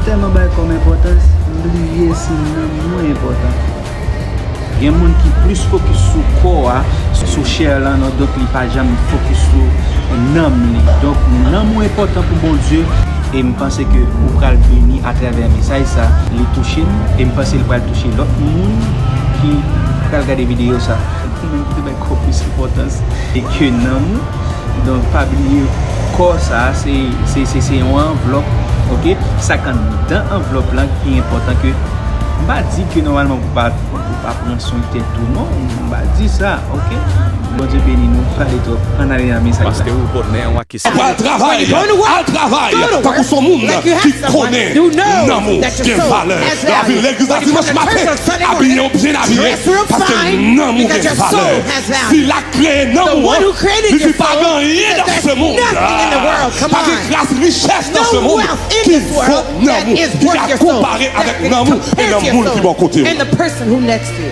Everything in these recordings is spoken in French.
tellement comme importance, oublier c'est moins important. Il y a des gens qui plus focus sur le corps, sur le chair, d'autres qui ne pas jamais focus sur le Nanm. Donc, le Nanm est important pour bon Dieu. Et je pense que vous pouvez venir à travers le message, ça, les toucher. Et je pense qu'il va toucher l'autre monde qui va regarder la vidéo. Ça a beaucoup plus d'importance que Nanm. Donc, pas oublier corps, ça, c'est une enveloppe. Ok? Ça, quand dans l'enveloppe là, qui est important que. Je ne vais pas dire que normalement vous ne pouvez pas prendre soin de tout le monde. Je vais dire ça, ok? Bon Dieu béni nous, parlez trop. On a rien mis ça. Parce que vous connaissez un question. Al travail, tant que son monde qui connaît Nanm, qui est valeur. La ville l'église a dimanche matin, habillé ou bien habillé, parce que Nanm est valeur. S'il a créé Nanm, il ne fait pas rien dans ce monde. Pas de classe richesse dans ce monde qui faut Nanm, qui a comparé avec Nanm et le monde qui va côté. And the person who next to you.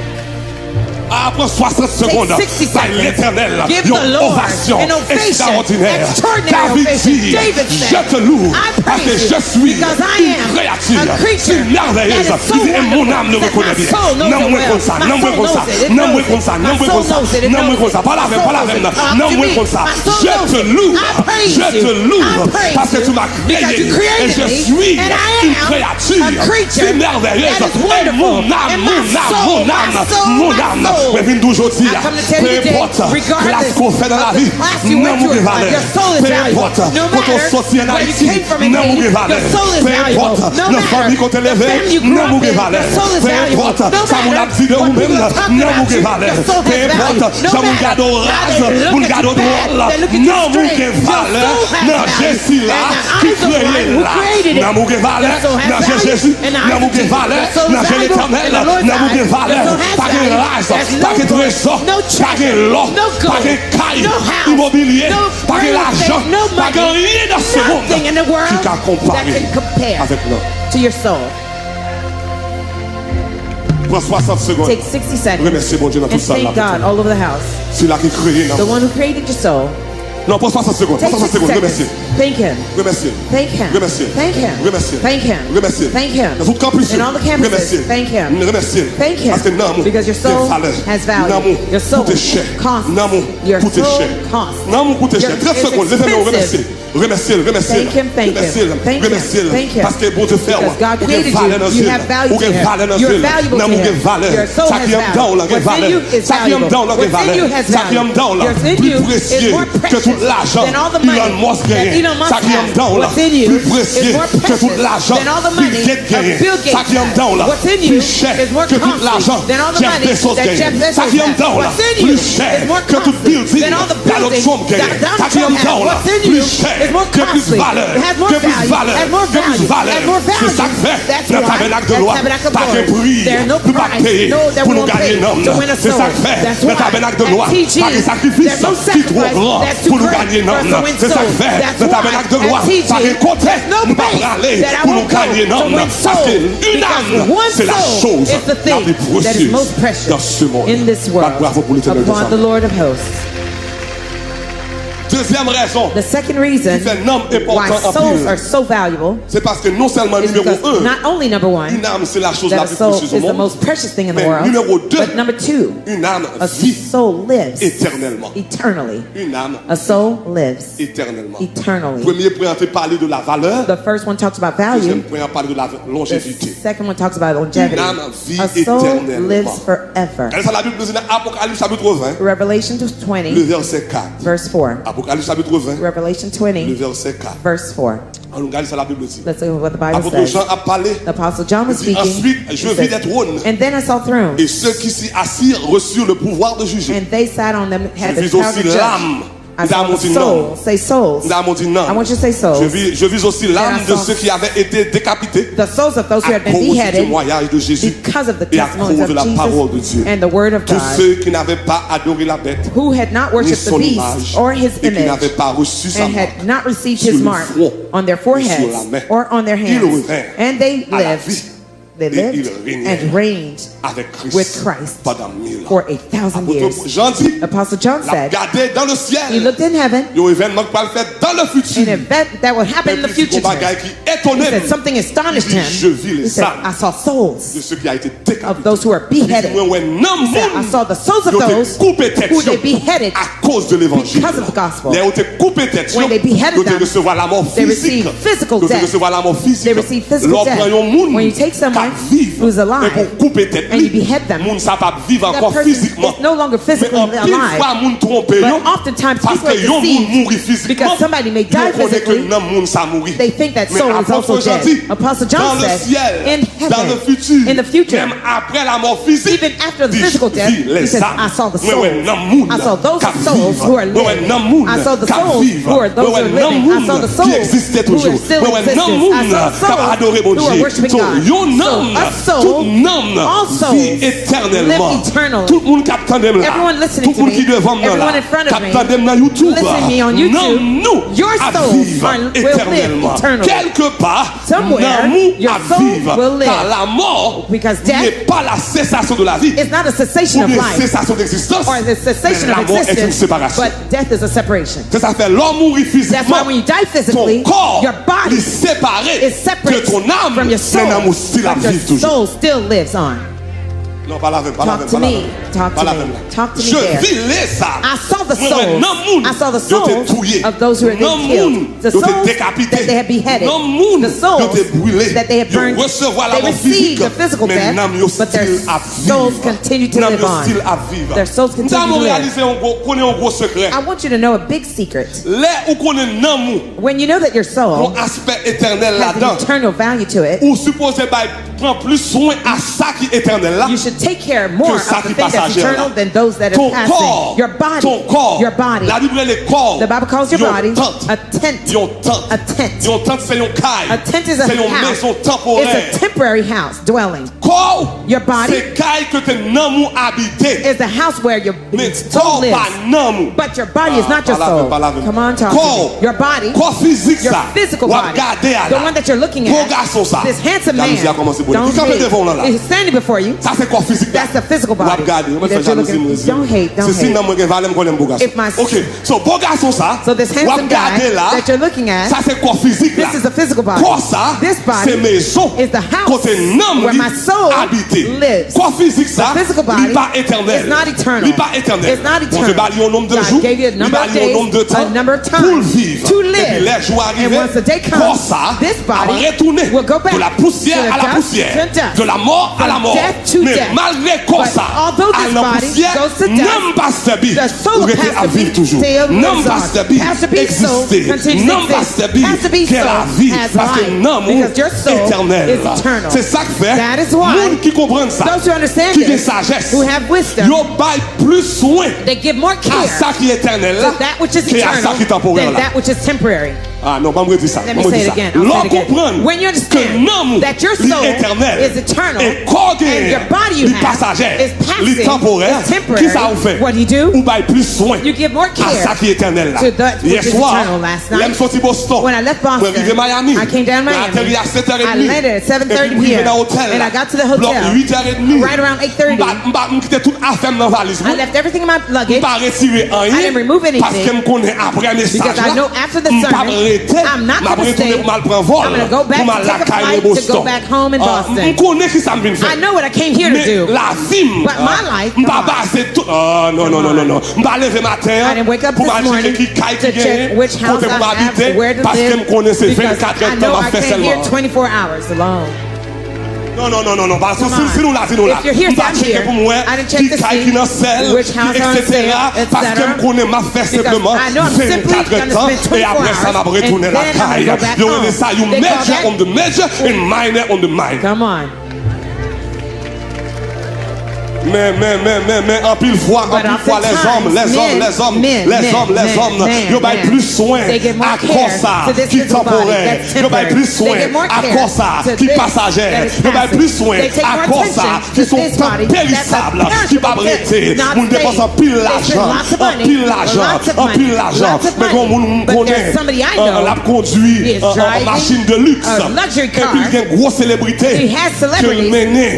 Après 60 secondes, par l'Éternel, Give une the Lord ovation an ovation, extraordinaire. extraordinary David ovation. dit, David said, je te loue, I parce que praise je you, suis because I am une créature, a creature une merveilleuse. that is so Il dit, et mon wonderful âme le that reconnaît my bien. soul knows Non, it moi well. comme ça, My non, moi soul comme ça, knows it. It non, moi knows comme it. ça, My non, moi soul comme ça, knows it. It non, moi knows comme ça, it. pas la My même, soul pas la knows même, it. non, To moi me, comme ça. my soul Je knows te it. loue, I praise je te you. loue, I praise parce que you tu m'as because you créé, et created je me, suis and I une am créature, a creature c'est merveilleuse, that is et wonderful. mon âme, And mon my âme, soul, mon âme, my soul, mon my âme, soul. mais viens d'aujourd'hui, I come to tell peu you today, importe regardless ce qu'on fait dans la of the vie, class you non, went mon through in life, valeur, your soul is peu valuable. importe No quand on matter sortit en where you Haïti, came from in non, mon Haiti, valeur, your soul is peu valuable. importe No la matter famille qu'on t'a the élevé, family you grew non, up mon in, valeur, your soul is peu valuable. importe No ça mon a matter dit de what vous-même, people are talking non, mon about you, valeur, your soul peu has importe value. No ça mon matter garde au how rage, they look mon at garde au you bad, droit, they look at you non, mon straight, your valeur, soul has non, value. Jésus là, And qui I'm the one créé who là, created it. non, mon valeur, Your soul has non, value, Jésus, and I non, mon do too. valeur, Your soul is non, j'ai valuable, l'éternel, and the Lord's non, mon eyes. valeur, Your soul has pas de value. rage, There's no pas de gold, trésor, no pas de treasure, l'or, no gold, pas de caille, no house, immobilier, no pas de real l'argent, estate, no pas de money, rien dans ce monde nothing in the world qui t'a that comparé can compare avec l'or. to your soul. Prends 60 secondes. Take 60 seconds Remercie bon Dieu dans tout and ça. thank God all over the house. C'est là qui crée. The one who created your soul. Non, prends 60 secondes. Take 60 60 secondes. seconds. Remercie. Thank him. Remercie. Thank him. Remercie. Thank him. Remercie. Thank him. Remercie. Thank him. Dans tout campus. In all the campuses. Remercie. Thank him. Remercie. Thank him. Parce que Nanm, Because your soul has value. Your soul tout est cher. costs. Nanm, Your tout est soul cher. costs. Nanm, tout est cher. 30 It's secondes. Laissez-moi remercier. expensive. Remercie, remercie. Thank him, thank him. Remercie, Thank him, remercie. thank him. Parce que bon Dieu fait. Because God Ou created valeur dans you. You Dieu. have value Ou to him. valeur dans You're Dieu. valuable Nanm, to him. valeur. Your soul Ça has qui aime dans la value. What's in valeur. you is Ça qui aime valuable. dans la What's in valeur. you has Ça qui aime value. dans la What's in plus you is précieux more que precious tout l'argent. than all the Elon money Musk that gagne. Elon Musk Ça qui aime has. dans la What's in you plus is précieux more que tout precious l'argent. than all the Bill money Gates that gagne. Bill Ça Gates qui aime dans la has. What's in you plus cher is more que tout l'argent. costly than all the Jeff money Bezos that Jeff gagne. Bezos Ça qui aime has. dans la What's in you plus cher is more que tout costly building. than all the Donald buildings Trump gagne. that Donald Ça qui aime Trump dans has. la What's in plus you cher is more que plus costly. valeur. It has more Que plus value. valeur. It has more Que plus value. valeur. It has more C'est ça que fait. That's Le why tabernacle de that loi. tabernacle of Pas qu'un glory. prix. There's no Nous pas price. payer No, that pour we nous don't gagner pay Nanm. to win a C'est soul. ça que fait. That's Le why tabernacle de loi. at TG, Pas des sacrifices there's no qui trop sacrifice grands that's too pour nous great gagner for us Nanm. to win C'est ça souls. que fait. That's Le why tabernacle de loi. at TG, Par un côté, there's no nous pas place râler that I pour nous won't go gagner to Nanm. win Parce souls. qu'une Because âme, one c'est la soul chose is the la plus thing that is précieuse most precious dans ce monde. in this world Bravo pour l'Éternel des upon the armées. Lord of hosts. Deuxième raison The second reason qui fait Nanm why important en souls are pile, so valuable c'est parce que non seulement is numéro because 1, not only number one, une âme c'est la chose that la a plus soul précieuse au is the monde, most precious thing in the mais world, numéro 2, but number two, une âme a vit soul lives éternellement. eternally. Une âme A soul lives éternellement. eternally. Premier point a parlé de la valeur, The first one talks about deuxième value. point a parlé de la The longévité. second one talks about longevity. Une âme vit A soul éternellement. lives forever. Elle, ça, la Bible nous dit dans Apocalypse chapitre 20, Revelation le 20, verset 4. verse 4. Apocalypse chapitre 20, Revelation le 20, verset 4. verse 4. On regarde ça, la Bible dit. Let's look at what the Bible Apôtre says. Jean a parlé. The Apostle John was Il dit, speaking. ensuite, He je vis says, des trônes. and then I saw thrones, Et ceux qui s'y assirent reçurent le pouvoir de juger. and they sat on them, had Je the vis power aussi to judge. l'âme. I saw the soul. Say souls. Nous avons dit non. I want you to say souls. Je vis aussi l'âme I de saw ceux qui avaient été décapités The souls of those who à had been cause du beheaded témoignage de Jésus because of the et à testimonies cause de of la parole de Jesus Dieu. and the word of Tous God, ceux qui n'avaient pas adoré la bête, who had not ni worshipped the son beast image, or his et qui image, n'avaient pas reçu sa and marque had not received sur his le mark front on their ou sur la foreheads main. or on their Ils hands, revinrent and they à la lived, vie they et lived ils régnèrent and reigned avec Christ, with Christ pendant 1000 ans. for 1,000 years. Apôtre Jean dit, Apostle John l'a said, regardé dans le he ciel. looked in heaven, Il y a un événement qui va le faire dans le an futur. event that will happen in the Un petit future. bagaille qui est étonné. He said something astonished him. Je vis les He said, âmes I saw de souls ceux qui a été of décapités. those who were beheaded. He said, I saw the souls of those who they beheaded à cause de l'évangile. because of the gospel. Les ont été coupés tête. When they beheaded them, recevoir la mort they physique. received physical De death. recevoir la mort physique. They receive physical death. When you take someone who's alive and you behead them, that person is no longer physically alive. But oftentimes people are deceived because somebody may die physically. They think that soul is also dead. Apostle John says, in heaven, in the future, even after the physical death, he says, I saw the souls. I saw those souls who are living. I saw the souls who are those who are living. I saw the souls who are still existing. I saw souls who are worshiping God. So a soul live eternally. Everyone listening to me, everyone in front of me, listening to me on YouTube, your souls will live eternally. Somewhere, your soul will live. Because death is not a cessation of life or the cessation of existence, but death is a separation. That's why when you die physically, your body is separate from your soul, but your soul still lives on. Talk to me. Talk to me. Talk to me there. I saw the souls. I saw the souls of those who had been killed. The souls that they had beheaded. The souls that they had burned. They received the physical death, but their souls continue to live on. Their souls continue to live. I want you to know a big secret. When you know that your soul has an eternal value to it, you should take care more of the things that's eternal than those that are passing. Your body. The Bible calls your body a tent. A tent. A tent is a house. It's a temporary house, dwelling. Your body is the house where your soul lives. But your body is not your soul. Come on, talk to me. Your body, your physical body, the one that you're looking at, this handsome man, he's standing before you. That's the physical body that you're looking at. Don't hate. If my so this handsome guy that you're looking at, this is the physical body. This body is the house where my soul lives. The physical body is not eternal. It's not eternal. God gave you a number of days, a number of times to live. And once the day comes, this body will go back to the dust, from death to death. But although this body goes to death, the soul of Pastor B still lives on. Pastor B's soul continues to exist. Pastor B's soul has life because your soul is eternal. That is why those who understand this, who have wisdom, they give more care to that which is eternal than that which is temporary. Ah non, pas me dire ça. Let me say it again. When you understand that your soul is eternal and your body you have is passive, is temporary, what do you do? You give more care to that which is eternal. Last night, when I left Boston, I came down to Miami. I landed at 7:30 p.m. and I got to the hotel right around 8:30. I left everything in my luggage. I didn't remove anything because I know after the sermon I'm not going to stay. I'm going to go back to take a flight to go back home in Boston. I know what I came here to do. But my life, no. I didn't wake up this morning to check which house I have, where to live, because I know I came here 24 hours alone. Non. If you're here, I'm here. I didn't check to see which house on sale, etc. Because I know I'm simply going to spend 24 hours and then I'm going to go back home. They call that? Come on. Mais en pile fois les hommes ils ont plus soin à quoi ça qui temporaire, ils ont plus soin à quoi ça qui passager, ils ont plus soin à quoi ça qui sont périssables, qui pas arrêter, on dépense en pile l'argent, mais comme on connaît la conduit en machine de luxe, et puis il y a une grosse célébrité qui mène et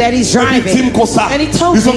victime comme ça, ils ont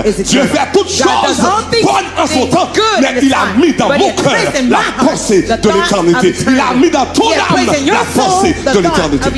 éternelle. Dieu fait toutes choses bonnes en son temps, mais il a mis dans mon cœur la pensée de l'éternité. Il a mis dans ton âme la pensée de l'éternité.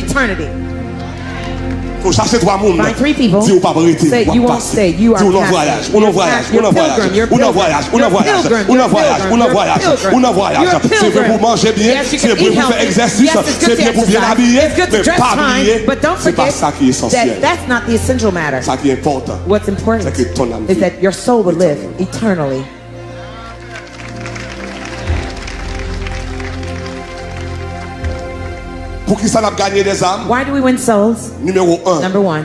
Faut chercher trois monde. Find 3 people. Dis ou pas arrêter. Say you won't stay. You are Dis on voyage. On voyage. On voyage. On voyage. On voyage. On voyage. On voyage. On voyage. C'est vrai pour manger bien. C'est vrai pour faire exercice. C'est bien pour bien habiller. Mais pas habiller. C'est pas ça qui est essentiel. That's not the essential matter. Ça qui est important. What's important c'est que ton âme is that your soul will live eternally. Pour qui ça n'a gagné des âmes? Why do we win souls? Numéro 1. Number 1.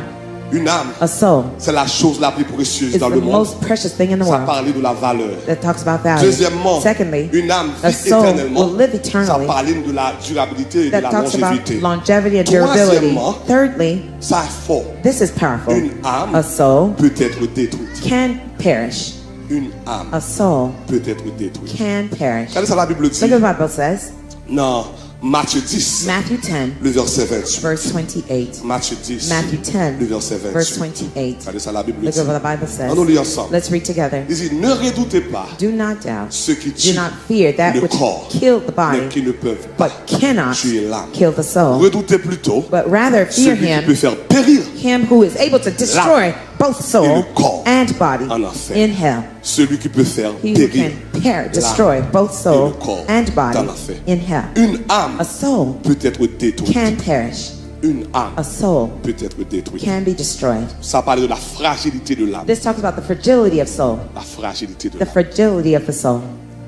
Une âme. A soul. C'est la chose la plus précieuse It's dans the le monde. most precious thing in the Ça world. parle de la valeur. That talks about value. Deuxièmement, Secondly, une âme a vit soul éternellement. will live Ça eternally. parle de la durabilité et de That la talks about longévité. longevity and durability. Troisièmement, Thirdly, ça est fort. this is powerful. Une âme A soul peut être détruite. can perish. Une âme A soul peut être détruite. can perish. Regardez ça la Bible dit. Look at what the Bible says. Non, Matthieu 10, Matthew 10, le verset 28. verse 28. Matthieu 10, Matthew 10, le verset 28. verse 28. Regardez ça la Bible Look dit. at what the Bible says. On lit ensemble. Let's read together. Il dit, ne redoutez pas Do not doubt. ceux qui Do tuent not fear that le which corps, kill the mais body, qui ne peuvent pas but cannot tuer l'âme. kill the soul. Redoutez plutôt But rather fear celui qui him, peut faire périr him who is able to destroy both soul corps and body en enfer. in hell. Celui qui peut faire He who périr can destroy both soul corps and body dans l'enfer. in hell. Une âme A soul peut être détruite. can perish. Une âme A soul peut être détruite. can be destroyed. Ça parle de la fragilité de l'âme. This talks about the fragility of soul. La fragilité de The l'âme. fragility of the soul.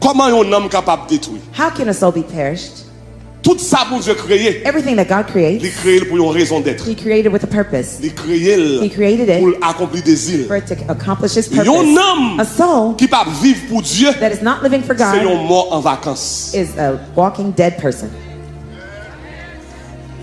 Comment un homme capable de détruire? How can a soul be perished? Tout ça pour Dieu créer. Everything that God Il creates, crée pour une raison d'être. He created with a purpose. Il crée He created it pour accomplir des îles. for it to accomplish His Un purpose. homme A soul qui peut vivre pour Dieu, that is not living for c'est un God mort en vacances. is a walking dead person.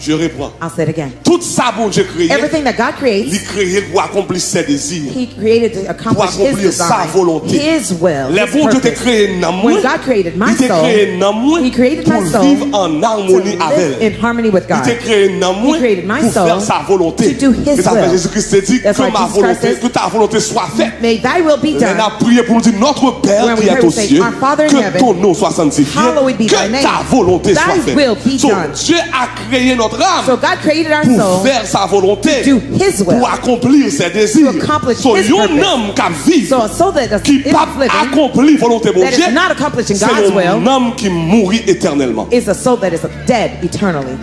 Je reprends. I'll say it again. Tout ça pour Dieu créer. Everything that God creates, Il crée pour accomplir ses désirs. He created to accomplish His accomplir sa design, volonté. His will, Les His bons Dieu t'a purpose. créé dans moi. When God created my Il t'a soul, créé dans moi He created pour my soul vivre en to harmonie avec live elle. in harmony with Il t'a God. créé dans moi He created my pour soul faire sa volonté. to do His Et ça fait will. Jésus-Christ te dit That's que why ma Jesus volonté, Christ says, que ta volonté soit faite. May Thy will be On done. a prié pour nous dire notre Père When we qui est pray, aux we say, cieux, Our Father in que heaven, ton nom soit sanctifié, hallowed be thy que name. ta volonté Thy soit faite. will be So, done. Dieu a créé notre âme So God created our pour soul faire sa volonté, to do His will, pour accomplir ses désirs. to accomplish So, His un purpose. homme qui vit, So a soul that is qui pas living, accomplir volonté de that Dieu, is not accomplishing c'est God's will, un homme qui mourit éternellement. is a soul that is dead eternally.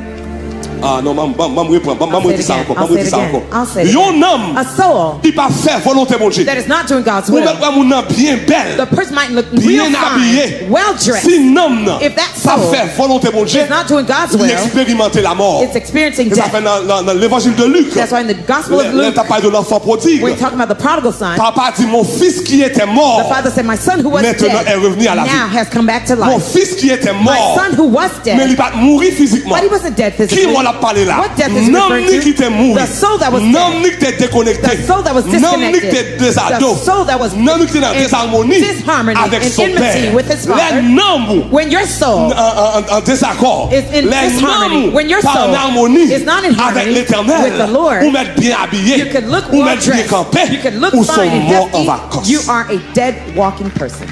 Ah non, maman reprend, maman dit ça encore, maman dit ça encore. I'll say it Un again. homme A soul qui pas faire volonté de Dieu. that is not doing God's Ou will. mettre mon nom bien belle, The person might look bien real habillé. fine, well dressed. Si l'homme If that pas soul faire volonté de Dieu, is not doing God's il will, expérimente la mort. it's experiencing Et ça death. fait dans l'évangile de Luc. That's why in the Gospel of Là, Luke, t'as parlé de l'enfant prodigue. we're talking about the prodigal son. Papa dit mon fils qui était The mort father said, my son who was maintenant est dead revenu à la vie. now has come back to Mon life. fils qui était My mort, son who was mais il dead, va mourir physiquement. but he wasn't dead Qui physically. on l'a parlé là? What death is he Non referring ni qui to? était mort. The soul that was Non dead. ni qui était déconnecté. The soul that was Non ni qui disconnected. était désado. The soul that was Non ni qui était en in désharmonie disharmony avec and son enmity père. with his father. Les noms When your soul en désaccord. is in Les disharmony, noms when your pas en soul harmonie is not in avec harmony l'éternel. with the Lord, Ou mettre bien habillé. you could look Ou well mettre bien dressed, campé. you could look Ou sont fine and morts en hefty, vacances. you are a dead walking person.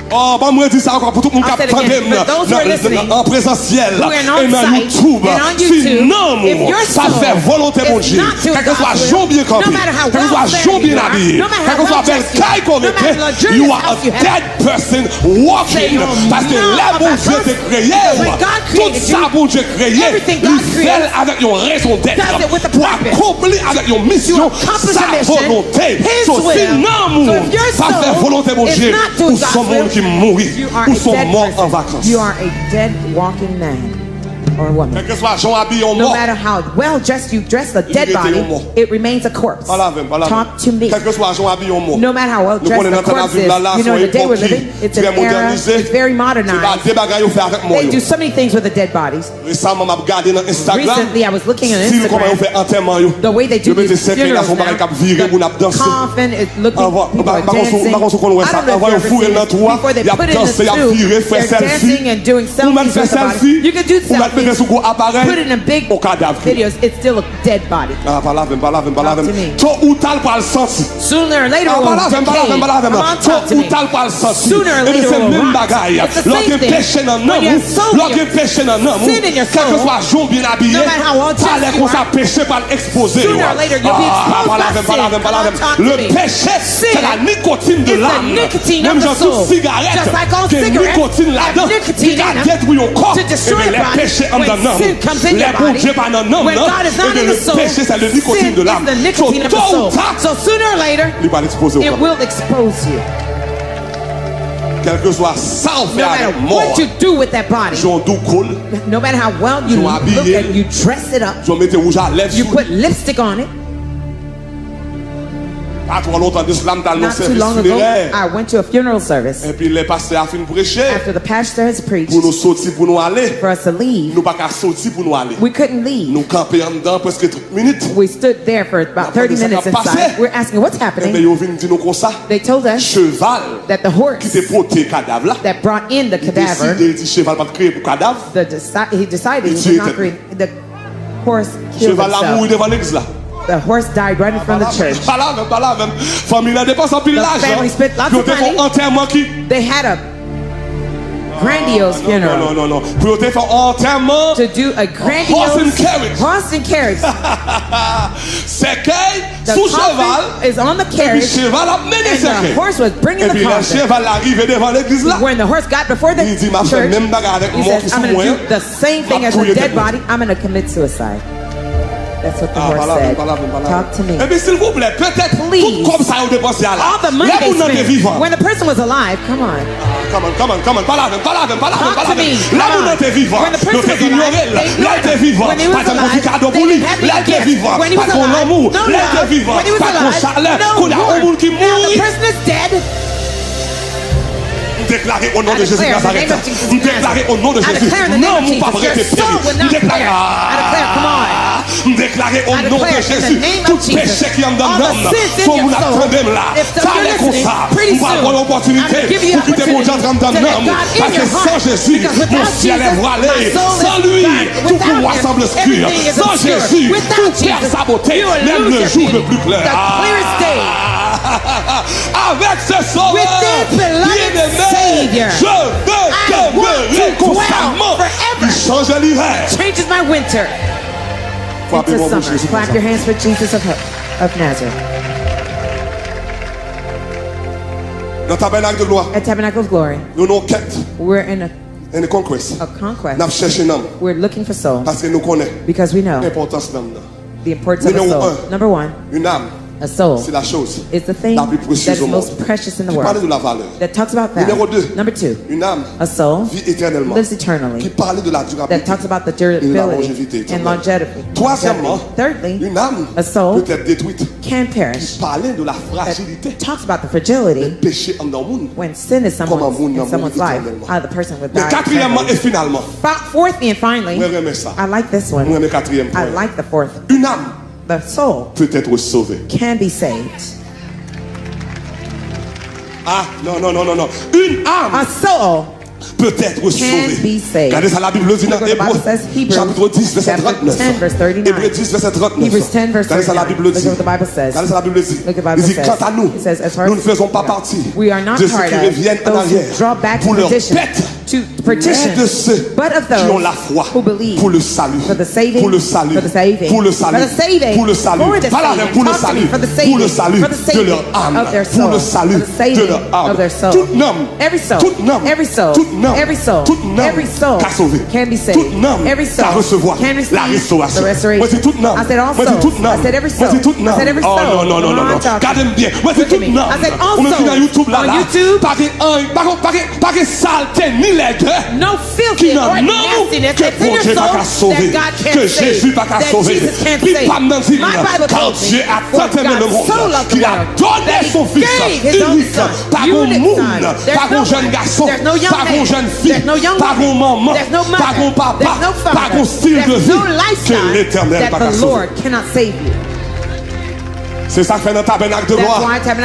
Oh, bah moi dis ça encore pour tout le monde I'll qui say it again. For those who are listening, en présentiel who are et on dans site YouTube. and on Si YouTube, non, if your ça soul fait volonté mon is Dieu. not doing Quel que soit God's will, Jean bien campé, no matter how quel que well soit Jean fed you bien are, habillé, no matter quel how que soit well belle dressed you are, caille qu'on no matter mette, the luxurious you are a house you have, dead person say walking. you're Parce que not là, a bon bad Dieu person. te créé, When God tout created ça, you, bon Dieu créé, everything il God fait creates avec une raison d'être. does it with a Pour purpose. accomplir avec une mission, To accomplish sa a mission, volonté. His So, si will. non, So if your ça fait soul volonté mon is Dieu, not doing ou sont God's will, monde qui mourit, you are ou a sont dead morts en person. vacances. You are a dead walking man or woman. Quel que soit Jean habillé en No mort. matter how well dressed you dress the dead était body, un mort. it remains a corpse. Talk to me. Quel que soit Jean habillé en mort. No matter how well Nous dressed connaissons the corpse notre is, là, là, you know son the day we're époque living, it's très an era, modernisé. it's very C'est pas modernized. des bagailles au fait avec moi. They do so many things with the dead bodies. Récemment, m'a regardé dans Instagram. Recently, I was looking on Si comment on Instagram, fait enterrement yo. the way they do Le mettre these cercle là, funerals son bagage cap viré pour n'a now. danser. Coffin is looking, Avant, people are par dancing. contre, qu'on voit I ça. don't know Avant, if on you've ever fourre seen dans it. toi. Before they Il y a put it in dansé, il y a the viré, stew, fait they're dancing selfie. and doing Ou même selfies fait with the body. selfie. You can do Ou même mettre put it in a big videos, it's still a dead body. Sooner or later, sooner or later, it's the same thing. When you have sin in your soul, no matter how old you are, sooner or later you'll be exposed by sin. Le péché, c'est la nicotine de l'âme. Même dans toute cigarette, que nicotine là-dedans, qui a détruit au corps. Et les péchés en dedans. Les bons dieux pas dans l'homme. Et le péché, c'est le nicotine de l'âme. So sooner or later, it will expose you. Kelkeswa ça fait avec mort. What you do with that body, no matter how well you look at, you dress it up, you put lipstick on it. Not too long ago, I went to a funeral service. Et puis les pasteurs a fini prêcher. After the pastor has preached, pour nous sortir pour nous aller. For us to leave, nous pas qu'à sortir pour nous aller. We couldn't leave. Nous camper en dedans presque 30 minutes. We stood there for about 30 minutes inside. We're asking what's happening. They told us cheval that the horse qui porté cadavre là, that brought in the cadaver, cheval pas créé pour cadavre. He decided he would not create the horse killed cheval a mouru devant l'église là. The horse died right in front of the church. The family spent lots of money. They had a grandiose funeral. No. To do a grandiose horse and carriage. The coffin is on the carriage, and the horse was bringing the coffin. When the horse got before the church, he says, I'm going to do the same thing as the dead body. I'm going to commit suicide. That's what the horse said. Talk to me. Please. All the money they spent when the person was alive. Come on. Come on. Talk to me. When the person was alive, they ignored when he was alive. They didn't have any gift. When he was alive, no love. When he was alive, no warmth. Now the person is dead. Déclarer au nom de Jésus Nazareth. Déclarer au nom de Jésus. Non, mon pas vrai tes péris. Déclarer au nom de Jésus. Tout péché qui est dans l'homme. Faut vous l'attendre là. Parlez comme ça. Vous va avoir l'opportunité pour quitter mon Dieu dans l'homme. Parce que sans Jésus, mon ciel est voilé. Sans lui, tout pouvoir semble obscur. Sans Jésus, tout perd sa beauté. Même le jour le plus clair. Avec ce sauveur, Savior, je veux demeurer constamment. Il change l'hiver. Changes my winter into summer. Clap your hands for Jesus of Nazareth. Dans tabernacle de gloire. At Tabernacle of Glory. Nous nous quête. We're in a conquest. We're looking for souls. Parce que nous connaissons. Because we know l'importance d'âme. The importance of a soul. Number one. Une âme. A soul c'est la chose is the thing that is most precious in the world. De la valeur. That talks about value. Number two, une âme a soul vit éternellement. Lives eternally. Qui parle de la durabilité. That talks about the durability and longevity. Troisièmement, thirdly, une âme a soul peut être détruite. Can perish. Qui parle de la fragilité. That talks about the fragility. Péché en monde. When sin is in someone's life, how the person would die. Quatrièmement et finalement. Fourthly and finally, I like this one. I like the fourth. Une âme. The soul peut être sauvé. Can be saved. Non. Une âme. A soul peut être sauvé. Regardez ça la Bible dit dans Hébreux chapitre 10 verset 39. Hébreux 10 verset 39. Regardez ça la Bible dit. Regardez ça la Bible dit. Il dit quant à nous, nous ne faisons pas partie de ceux qui reviennent en arrière pour leur bête. Mais de ceux qui ont la foi pour le salut, pour le salut de leur âme, pour le salut de leur âme. Tout homme qu'a sauvé, tout homme qu'a recevoir la restauration. Moi c'est tout homme, oh non, gardez-moi bien, moi c'est tout homme. On me dit dans YouTube là, pas que saleté ni no filthy or nastiness that's in your soul that God can't save, that Jesus can't save. My Bible tells me, for God so loved the world that He gave His only Son, unique Son. There's no young man, there's no young woman, there's no mother, there's no father, there's no lifestyle that the Lord cannot save you. C'est ça fait dans le tabernacle de gloire.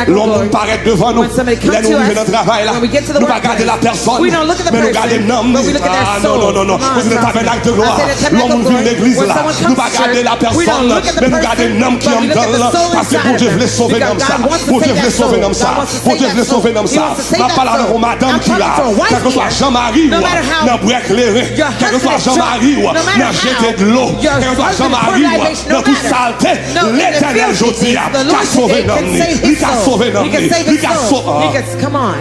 L'homme paraît devant nous. Là, nous arrivons dans le travail. Nous ne pas regarder la personne, mais nous regardons l'homme. Ah non, non, non, non. Vous êtes dans le tabernacle de gloire. L'homme vient de l'église là. Nous ne pas regarder la personne, mais nous regardons l'homme qui est en dedans. Parce que bon Dieu voulait sauver l'homme ça. Bon Dieu voulait sauver l'homme ça. Bon Dieu voulait sauver l'homme ça. Je ne parle pas de madame qui là. Quel que soit Jean-Marie ou dans Brec Léré. Quel que soit Jean-Marie ou dans jeter de l'eau. Quel que soit Jean-Marie ou dans toute saleté. L'éternel aujourd'hui qu'a sauvé l'homme. Il qu'a sauvé l'homme. Il qu'a sauvé. Come on.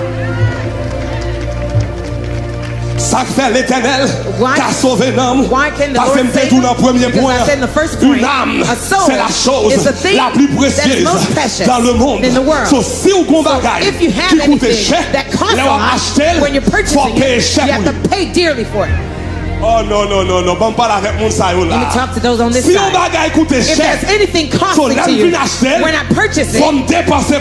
Ça fait l'éternel qu'a sauvé l'homme. Parce que c'est tout dans le premier point. Une âme, c'est la chose la plus précieuse dans le monde. So, si vous avez un bagage qui coûte cher, vous achetez, il faut payer cher. Oh non, non, non, non, bon, parle avec mon saillot là. Si un bagage coûte cher, so l'âme vient acheter, faut me dépenser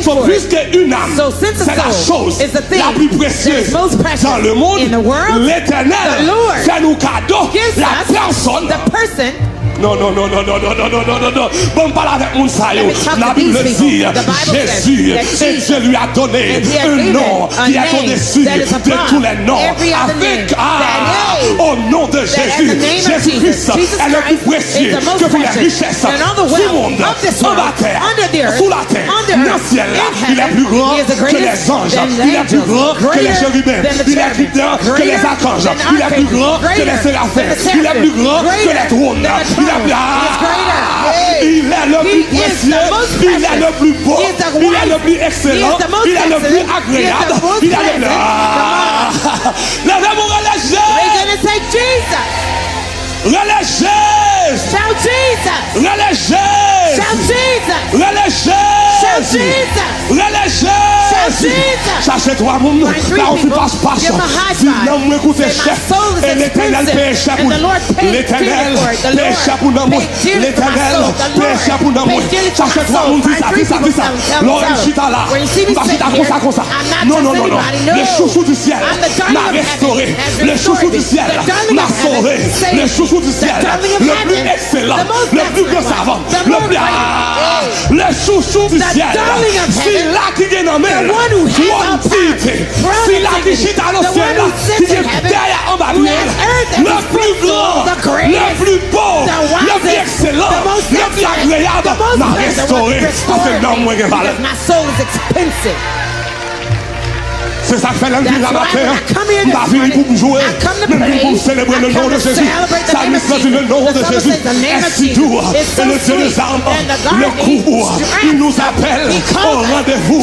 pour lui. So, puisque une âme, c'est la chose la plus précieuse dans le monde, l'éternel fait nous cadeau, la personne. Non, non, non, non, non, non, non, non, non, non, non. Bon, parle avec mon saillot. La Bible dit, Jésus, et Dieu lui a donné un nom qui est au-dessus de tous les noms. Avec, au nom de Jésus, Jésus-Christ est le plus précieux que pour les richesses du monde, en la terre, sous la terre, dans le ciel. Il est plus grand que les anges. Il est plus grand que les chérubins. Il est plus grand que les archanges. Il est plus grand que les séraphins. Il est plus grand que les trônes. Il est le plus précieux, il est le plus beau, il est le plus excellent, il est le plus agréable, il est le plus... Levez-vous religieux! Religieux! Religieux! Cherchez-toi, mon là où tu passes pas. Si l'homme m'écoute chef, et l'éternel péché pour nous. L'éternel péché pour nous. L'éternel péché pour nous. Cherchez-toi, mon dis ça. L'oreille chita là. Pas chita comme ça. Non, non, non, non. Le chouchou du ciel m'a restauré. Le chouchou du ciel m'a sauvé. Le chouchou du ciel, le plus excellent, le plus grand savant, le chouchou du ciel. C'est là qui est nommé. C'est là qui chita dans le ciel, qui est derrière en bas, le plus grand, le plus beau, le plus excellent, le plus agréable, m'a restauré. Parce que non, moi, je valeur. C'est ça que fait lundi la matin. Ma vie pour jouer. Même pour célébrer le nom de Jésus. Ça nous dit le nom de Jésus. Est si doux. Et le Dieu des armes. Le coup. Il nous appelle au rendez-vous.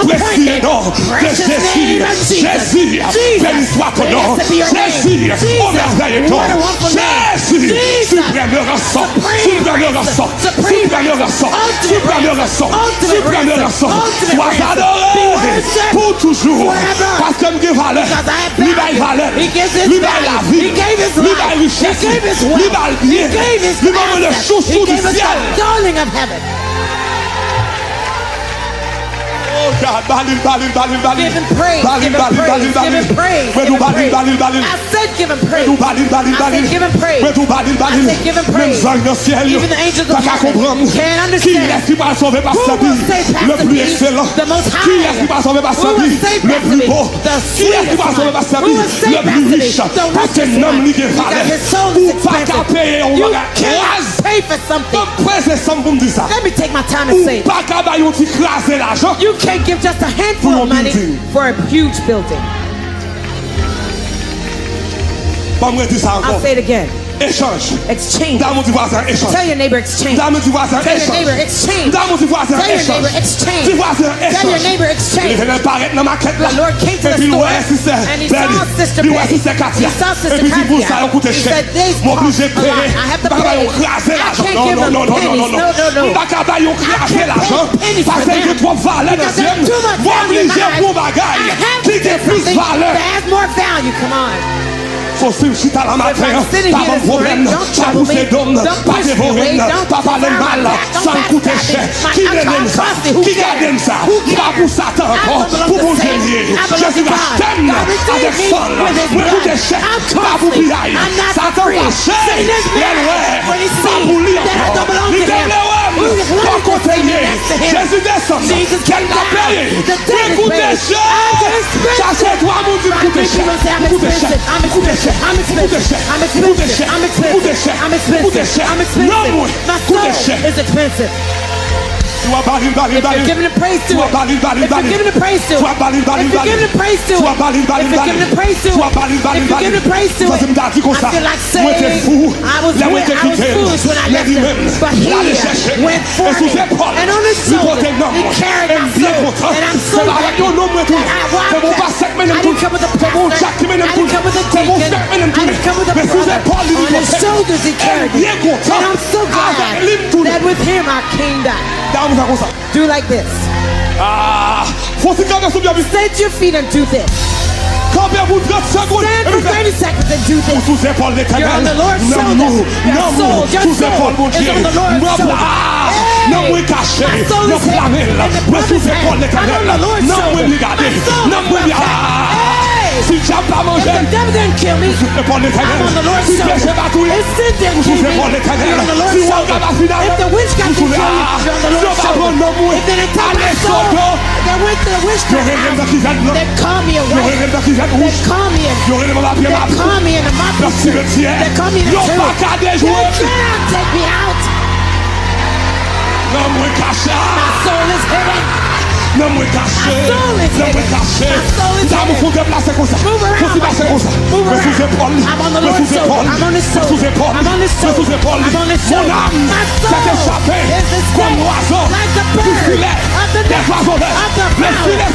Précieux nom de Jésus. Jésus. Béni soit ton nom. Jésus. Au merveilleux nom. Jésus. Suprême rançon. Suprême rançon. Suprême rançon. Suprême rançon. Suprême rançon. Sois adoré pour toujours. Parce que me valeur, lui baille valeur, lui baille la vie, lui baille richesse, lui baille bien, lui baille le chouchou du ciel. Oh God, balil. Give him praise. Give him praise. Give him praise. I said give him praise. I said give him praise. I said give him praise. Even the angels of heaven can't understand. Who will say passively the most high? Who will say passively the sweetest one? Who will say passively the richest one? Because his soul is expensive. You can't pay for something. Let me take my time and say it. You can't give just a handful of money for a huge building. I'll say it again. Échange. Exchange. Échange. Tell your neighbor exchange. Tell your neighbor exchange. Tell your neighbor exchange. Tell your neighbor exchange. The Lord came to the store and he saw Sister Betty. He saw Sister Katia. He said, these cost a lot. I have to pay. I can't give them pennies. No. I can't pay pennies for them because there's too much value in my life. I have to give something that has more value. Come on. Faut si t'as la matin, pas de problème, pas pousser d'homme, pas dévorer, pas parler mal, sans coûter cher. Qui donne ça? Qui garde ça? Pas pour Satan encore, pour mon génier. Jésus va t'aimer avec folle, mais coûter cher, pas pour piaille. Satan va cher, pas pour lui encore. Il t'aime le homme, Montélier. Jésus descend. Quel t'a payé. Écoutez, ça c'est toi, mon Dieu. Écoutez, if you're giving the praise to it, if you're giving the praise to it, if you're giving the praise to it, if you're giving the praise to it, if you're giving the praise to it, I feel like saying I was foolish when I left him, but he went for me, and on his shoulder he carried my soul, and I'm so glad that I didn't come with a pastor, I didn't come with a deacon, I didn't come with a brother. On his shoulders he carried me, and I'm so glad that with him I came down. Do like this. Stand to your feet and do this. Stand for 30 seconds and do this. You're on the Lord's shoulder. Your soul is on the Lord's shoulder. My soul is heavy in the brother's hand. I'm on the Lord's shoulder. My soul is if the devil didn't kill me, I'm on the Lord's shoulder. If sin didn't kill me, you're on the Lord's shoulder. If the witch got to kill you, you're on the Lord's shoulder. If they didn't take my soul, they went to the witchcraft house. They call me a wife. They call me in. They call me in a mob picture. They call me in a tomb. They cannot take me out. My soul is hidden. Non me caché, non me caché. Ça me faut déplacer comme ça. Faut se passer comme ça. Me sous épaule, me sous épaule, me sous épaule, me sous épaule. Mon âme s'est échappée comme l'oiseau du filet des oiselets. Le filet.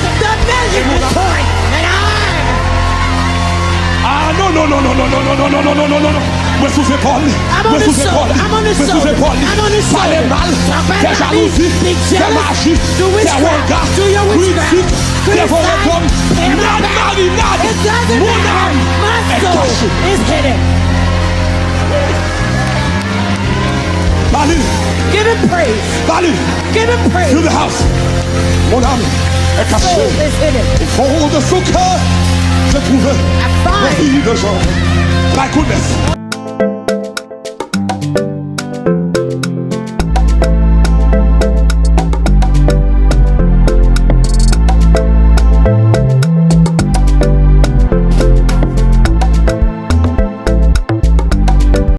Ah non non non non non non non non non non non non. Me sous épaule, me sous épaule, me sous épaule. Parler mal, faire jalousie, faire magie, faire wanga, critique, faire volonté. Marinade, mon âme est cachée. Bali, Give him praise. Bali, Give him praise. to the house. Mon âme est cachée. Au fond de son cœur, je trouve la vie de Jean. My goodness.